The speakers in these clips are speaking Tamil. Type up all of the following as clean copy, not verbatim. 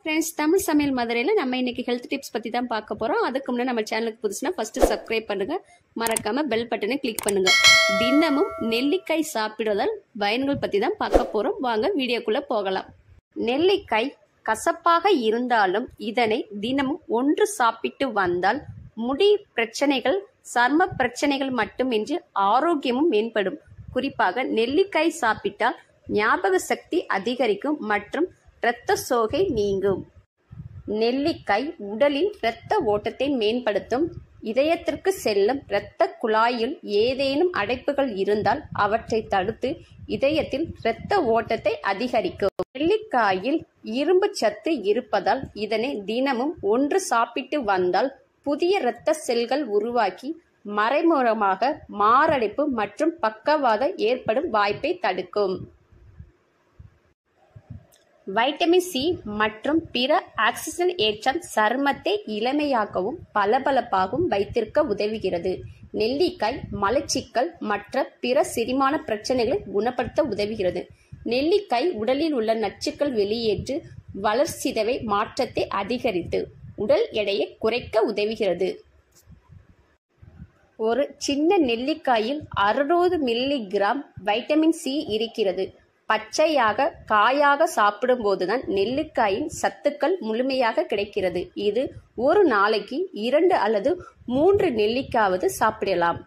ஃப்ரெண்ட்ஸ், தமிழ் சமையல் மதுரையில் நம்ம இன்னைக்கு ஹெல்த் டிப்ஸ் பற்றி தான் பார்க்க போகிறோம். அதுக்கு முன்னாடி நம்ம சேனலுக்கு புதுசுனா ஃபஸ்ட்டு சப்ஸ்கிரைப் பண்ணுங்கள், மறக்காமல் பெல் பட்டனை கிளிக் பண்ணுங்கள். தினமும் நெல்லிக்காய் சாப்பிடுவதால் பயன்கள் பற்றி தான் பார்க்க போகிறோம். வாங்க வீடியோக்குள்ளே போகலாம். நெல்லிக்காய் கசப்பாக இருந்தாலும் இதனை தினமும் ஒன்று சாப்பிட்டு வந்தால் முடி பிரச்சனைகள், சர்ம பிரச்சனைகள் மட்டுமின்றி ஆரோக்கியமும் மேம்படும். குறிப்பாக நெல்லிக்காய் சாப்பிட்டால் ஞாபக சக்தி அதிகரிக்கும் மற்றும் இரத்த சோகை நீங்கும். நெல்லிக்காய் உடலில் இரத்த ஓட்டத்தை மேம்படுத்தும். இதயத்திற்கு செல்லும் இரத்த குழாயில் ஏதேனும் அடைப்புகள் இருந்தால் அவற்றை தடுத்து இதயத்தில் இரத்த ஓட்டத்தை அதிகரிக்கும். நெல்லிக்காயில் இரும்பு சத்து இருப்பதால் இதனை தினமும் ஒன்று சாப்பிட்டு வந்தால் புதிய இரத்த செல்கள் உருவாக்கி மறைமுகமாக மாரடைப்பு மற்றும் பக்கவாதம் ஏற்படும் வாய்ப்பை தடுக்கும். வைட்டமின் சி மற்றும் பிற ஆக்சிஜன் ஏற்றம் சருமத்தை இளமையாகவும் பளபளப்பாகவும் வைத்திருக்க உதவுகிறது. நெல்லிக்காய் மலச்சிக்கல் மற்ற பிற செரிமான பிரச்சனைகளை குணப்படுத்த உதவுகிறது. நெல்லிக்காய் உடலில் உள்ள நச்சுக்கள் வெளியேற்று வளர்சிதை மாற்றத்தை அதிகரித்து உடல் எடையை குறைக்க உதவுகிறது. ஒரு சின்ன நெல்லிக்காயில் 600 மில்லிகிராம் வைட்டமின் சி இருக்கிறது. பச்சையாக காயாக சாப்பிடும் போதுதான் நெல்லிக்காயின் சத்துக்கள் முழுமையாக கிடைக்கிறது. இது ஒரு நாளைக்கு 2 அல்லது 3 நெல்லிக்காவது சாப்பிடலாம்.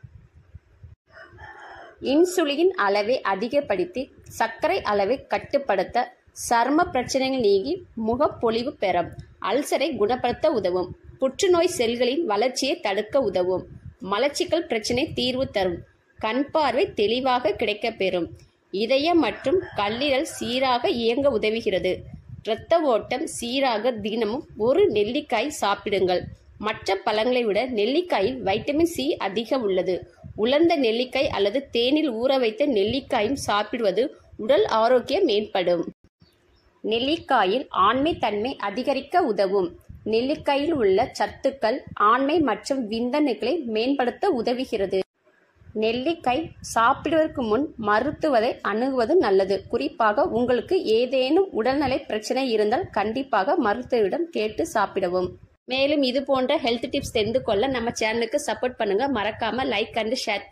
இன்சுலின் அளவை அதிகப்படுத்தி சர்க்கரை அளவை கட்டுப்படுத்த, சரும பிரச்சனைகள் நீங்கி முகப்பொலிவு பெறும், அல்சரை குணப்படுத்த உதவும், புற்றுநோய் செல்களின் வளர்ச்சியை தடுக்க உதவும், மலச்சிக்கல் பிரச்சனை தீர்வு தரும், கண் பார்வை தெளிவாக கிடைக்கப்பெறும், இதயம் மற்றும் கல்லீரல் சீராக இயங்க உதவுகிறது. இரத்த ஓட்டம் சீராக தினமும் ஒரு நெல்லிக்காய் சாப்பிடுங்கள். மற்ற பழங்களை விட நெல்லிக்காயில் வைட்டமின் சி அதிகம் உள்ளது. உலர்ந்த நெல்லிக்காய் அல்லது தேனில் ஊற வைத்த நெல்லிக்காயும் சாப்பிடுவது உடல் ஆரோக்கியம் மேம்படும். நெல்லிக்காயில் ஆண்மை தன்மை அதிகரிக்க உதவும். நெல்லிக்காயில் உள்ள சத்துக்கள் ஆண்மை மற்றும் விந்தணுக்களை மேம்படுத்த உதவுகிறது. நெல்லிக்காய் சாப்பிடுவதற்கு முன் மருத்துவரை அணுகுவது நல்லது. குறிப்பாக உங்களுக்கு ஏதேனும் உடல்நலை பிரச்சனை இருந்தால் கண்டிப்பாக மருத்துவரிடம் கேட்டு சாப்பிடவும். மேலும் இது போன்ற ஹெல்த் டிப்ஸ் தெரிந்து கொள்ள நம்ம சேனலுக்கு சப்போர்ட் பண்ணுங்க. மறக்காம லைக் அண்ட் ஷேர் பண்ணுங்க.